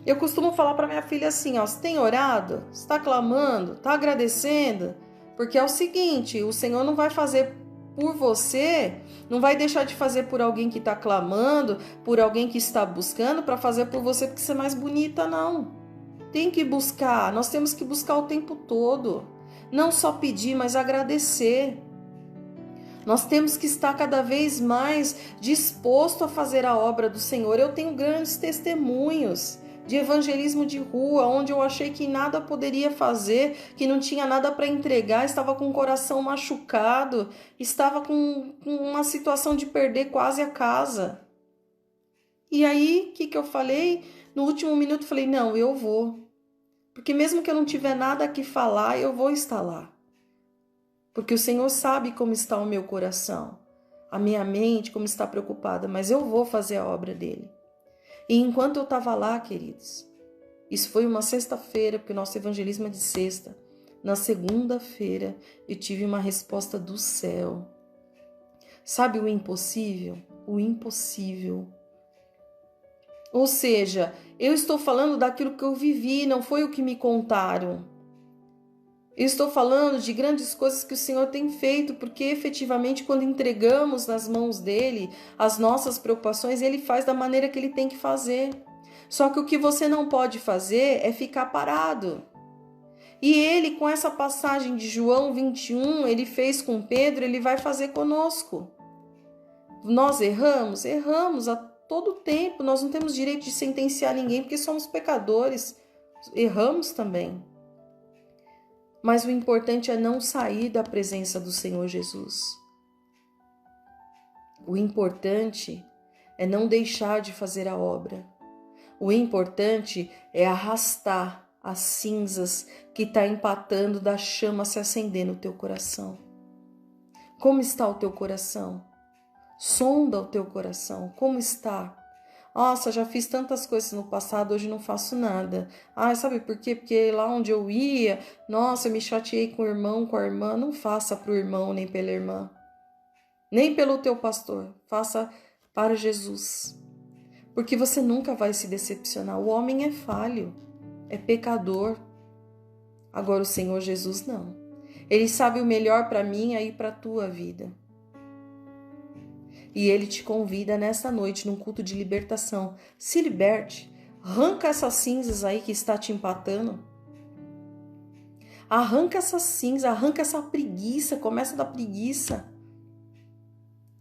Eu costumo falar para minha filha assim, ó, você tem orado? Você está clamando? Está agradecendo? Porque é o seguinte, o Senhor não vai fazer por você, não vai deixar de fazer por alguém que está clamando, por alguém que está buscando, para fazer por você porque você é mais bonita, não. Tem que buscar, nós temos que buscar o tempo todo. Não só pedir, mas agradecer. Nós temos que estar cada vez mais disposto a fazer a obra do Senhor. Eu tenho grandes testemunhos de evangelismo de rua, onde eu achei que nada poderia fazer, que não tinha nada para entregar, estava com o coração machucado, estava com uma situação de perder quase a casa. E aí, o que eu falei? No último minuto, eu falei, não, eu vou. Porque mesmo que eu não tiver nada que falar, eu vou estar lá. Porque o Senhor sabe como está o meu coração, a minha mente, como está preocupada, mas eu vou fazer a obra dele. E enquanto eu estava lá, queridos, isso foi uma sexta-feira, porque o nosso evangelismo é de sexta. Na segunda-feira, eu tive uma resposta do céu. Sabe o impossível? O impossível. Ou seja, eu estou falando daquilo que eu vivi, não foi o que me contaram. Eu estou falando de grandes coisas que o Senhor tem feito, porque efetivamente quando entregamos nas mãos dele as nossas preocupações, ele faz da maneira que ele tem que fazer. Só que o que você não pode fazer é ficar parado. E ele, com essa passagem de João 21, ele fez com Pedro, ele vai fazer conosco. Nós erramos? Erramos a todo tempo. Nós não temos direito de sentenciar ninguém porque somos pecadores. Erramos também. Mas o importante é não sair da presença do Senhor Jesus. O importante é não deixar de fazer a obra. O importante é arrastar as cinzas que está empatando da chama se acender no teu coração. Como está o teu coração? Sonda o teu coração. Como está? Nossa, já fiz tantas coisas no passado, hoje não faço nada. Sabe por quê? Porque lá onde eu ia, nossa, eu me chateei com o irmão, com a irmã. Não faça para o irmão nem pela irmã. Nem pelo teu pastor. Faça para Jesus. Porque você nunca vai se decepcionar. O homem é falho, é pecador. Agora o Senhor Jesus não. Ele sabe o melhor para mim e para a tua vida. E Ele te convida nessa noite, num culto de libertação. Se liberte. Arranca essas cinzas aí que está te empatando. Arranca essas cinzas, arranca essa preguiça. Começa da preguiça.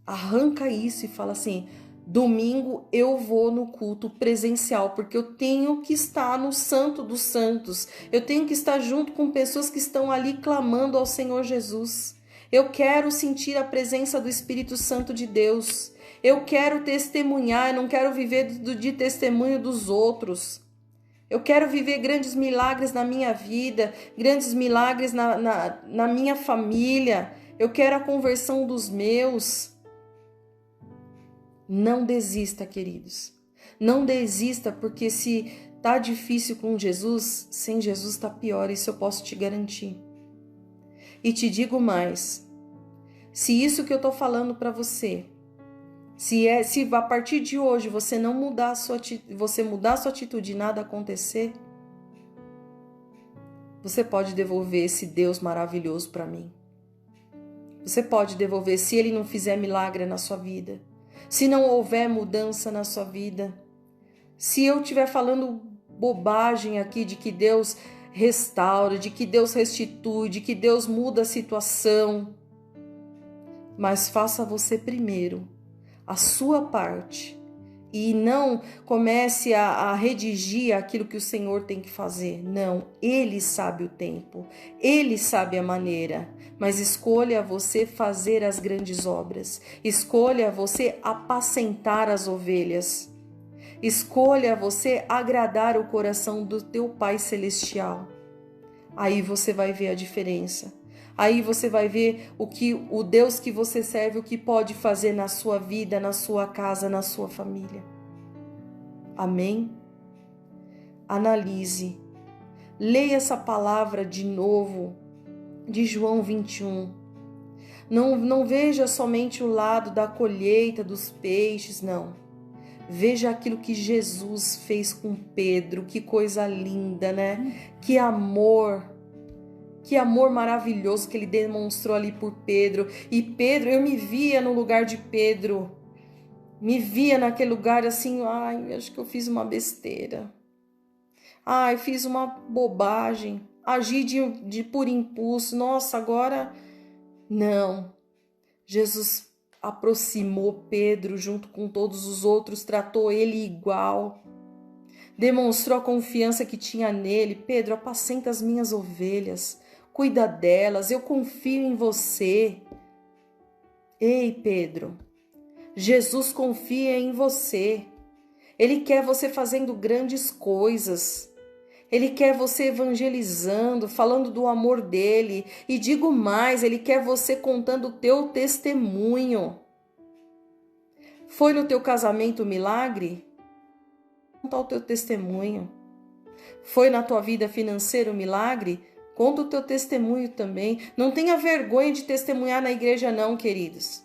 Arranca isso e fala assim, domingo eu vou no culto presencial, porque eu tenho que estar no Santo dos Santos. Eu tenho que estar junto com pessoas que estão ali clamando ao Senhor Jesus. Eu quero sentir a presença do Espírito Santo de Deus. Eu quero testemunhar, eu não quero viver de testemunho dos outros. Eu quero viver grandes milagres na minha vida, grandes milagres na minha família. Eu quero a conversão dos meus. Não desista, queridos. Não desista, porque se tá difícil com Jesus, sem Jesus tá pior, isso eu posso te garantir. E te digo mais, se isso que eu tô falando para você, se a partir de hoje você não mudar você mudar a sua atitude e nada acontecer, você pode devolver esse Deus maravilhoso para mim. Você pode devolver se Ele não fizer milagre na sua vida, se não houver mudança na sua vida, se eu estiver falando bobagem aqui de que Deus restaura, de que Deus restitui, de que Deus muda a situação, mas faça você primeiro a sua parte e não comece a redigir aquilo que o Senhor tem que fazer. Não, Ele sabe o tempo, Ele sabe a maneira, mas escolha você fazer as grandes obras, escolha você apacentar as ovelhas, escolha você agradar o coração do teu Pai Celestial. Aí você vai ver a diferença. Aí você vai ver o Deus que você serve, o que pode fazer na sua vida, na sua casa, na sua família. Amém? Analise. Leia essa palavra de novo, de João 21. Não veja somente o lado da colheita dos peixes, não. Veja aquilo que Jesus fez com Pedro. Que coisa linda, né? Que amor maravilhoso que ele demonstrou ali por Pedro. E Pedro, eu me via no lugar de Pedro. Me via naquele lugar assim, ai, acho que eu fiz uma besteira. Ai, fiz uma bobagem. Agi de por impulso. Nossa, agora não. Jesus aproximou Pedro junto com todos os outros, tratou ele igual. Demonstrou a confiança que tinha nele. Pedro, apacenta as minhas ovelhas. Cuida delas, eu confio em você. Ei, Pedro, Jesus confia em você. Ele quer você fazendo grandes coisas. Ele quer você evangelizando, falando do amor dele. E digo mais, ele quer você contando o teu testemunho. Foi no teu casamento um milagre? Conta o teu testemunho. Foi na tua vida financeira um milagre? Conta o teu testemunho também. Não tenha vergonha de testemunhar na igreja não, queridos.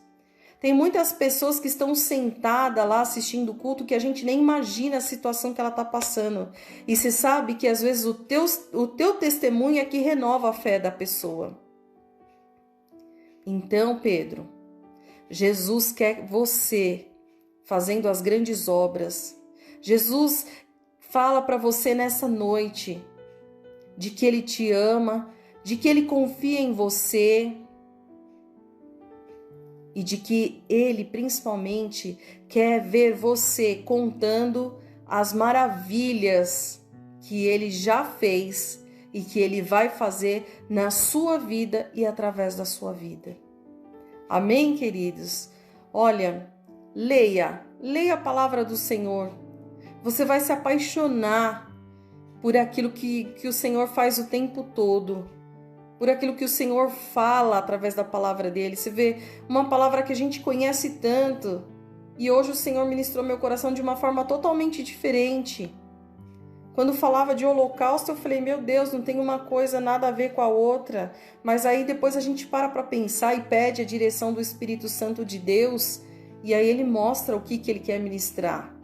Tem muitas pessoas que estão sentadas lá assistindo o culto que a gente nem imagina a situação que ela está passando. E você sabe que às vezes o teu testemunho é que renova a fé da pessoa. Então, Pedro, Jesus quer você fazendo as grandes obras. Jesus fala para você nessa noite de que Ele te ama, de que Ele confia em você e de que Ele principalmente quer ver você contando as maravilhas que Ele já fez e que Ele vai fazer na sua vida e através da sua vida. Amém, queridos? Olha, leia a palavra do Senhor. Você vai se apaixonar por aquilo que o Senhor faz o tempo todo, por aquilo que o Senhor fala através da palavra dele. Você vê uma palavra que a gente conhece tanto, e hoje o Senhor ministrou meu coração de uma forma totalmente diferente. Quando falava de holocausto, eu falei, meu Deus, não tem uma coisa nada a ver com a outra. Mas aí depois a gente para pensar e pede a direção do Espírito Santo de Deus, e aí ele mostra o que ele quer ministrar.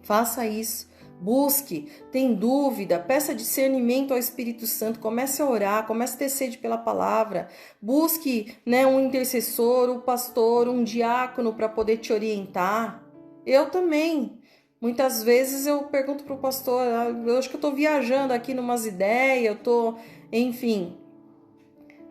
Faça isso. Busque, tem dúvida, peça discernimento ao Espírito Santo, comece a orar, comece a ter sede pela palavra, busque um intercessor, um pastor, um diácono para poder te orientar. Eu também, muitas vezes eu pergunto para o pastor, eu acho que eu estou viajando aqui numas ideias, enfim.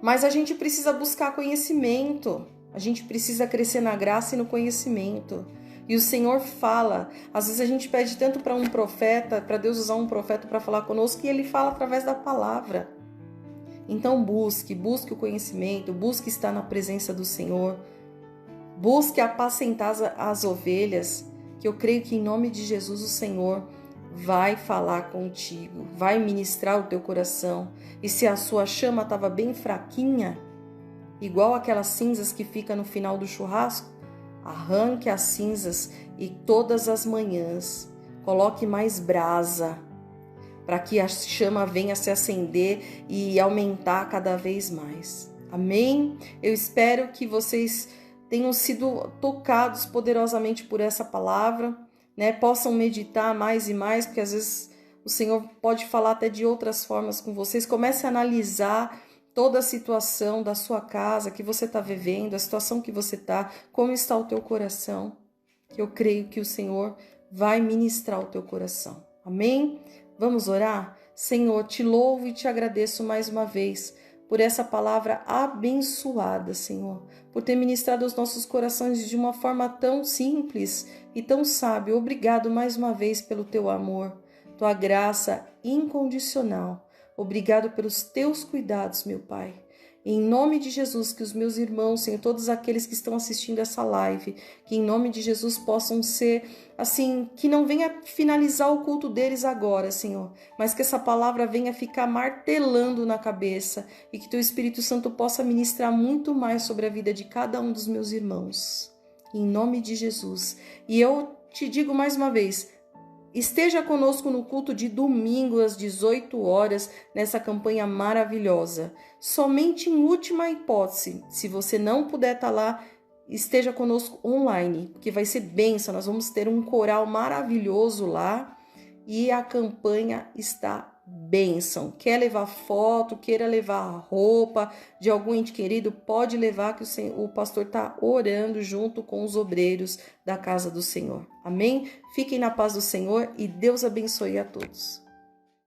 Mas a gente precisa buscar conhecimento, a gente precisa crescer na graça e no conhecimento. E o Senhor fala, às vezes a gente pede tanto para um profeta, para Deus usar um profeta para falar conosco, e Ele fala através da palavra. Então busque o conhecimento, busque estar na presença do Senhor, busque apacentar as ovelhas, que eu creio que em nome de Jesus o Senhor vai falar contigo, vai ministrar o teu coração. E se a sua chama estava bem fraquinha, igual aquelas cinzas que ficam no final do churrasco, arranque as cinzas e todas as manhãs coloque mais brasa, para que a chama venha se acender e aumentar cada vez mais. Amém? Eu espero que vocês tenham sido tocados poderosamente por essa palavra, né? Possam meditar mais e mais, porque às vezes o Senhor pode falar até de outras formas com vocês. Comece a analisar toda a situação da sua casa que você está vivendo, a situação que você está, como está o teu coração. Eu creio que o Senhor vai ministrar o teu coração. Amém? Vamos orar? Senhor, te louvo e te agradeço mais uma vez por essa palavra abençoada, Senhor, por ter ministrado aos nossos corações de uma forma tão simples e tão sábia. Obrigado mais uma vez pelo teu amor, tua graça incondicional. Obrigado pelos teus cuidados, meu Pai. Em nome de Jesus, que os meus irmãos, Senhor, todos aqueles que estão assistindo essa live, que em nome de Jesus possam ser, assim, que não venha finalizar o culto deles agora, Senhor, mas que essa palavra venha ficar martelando na cabeça e que teu Espírito Santo possa ministrar muito mais sobre a vida de cada um dos meus irmãos. Em nome de Jesus. E eu te digo mais uma vez, esteja conosco no culto de domingo às 18 horas, nessa campanha maravilhosa. Somente em última hipótese, se você não puder estar lá, esteja conosco online, porque vai ser bênção. Nós vamos ter um coral maravilhoso lá e a campanha está bênção. Quer levar foto, queira levar roupa de algum ente querido, pode levar, que o pastor está orando junto com os obreiros da casa do Senhor. Amém? Fiquem na paz do Senhor e Deus abençoe a todos.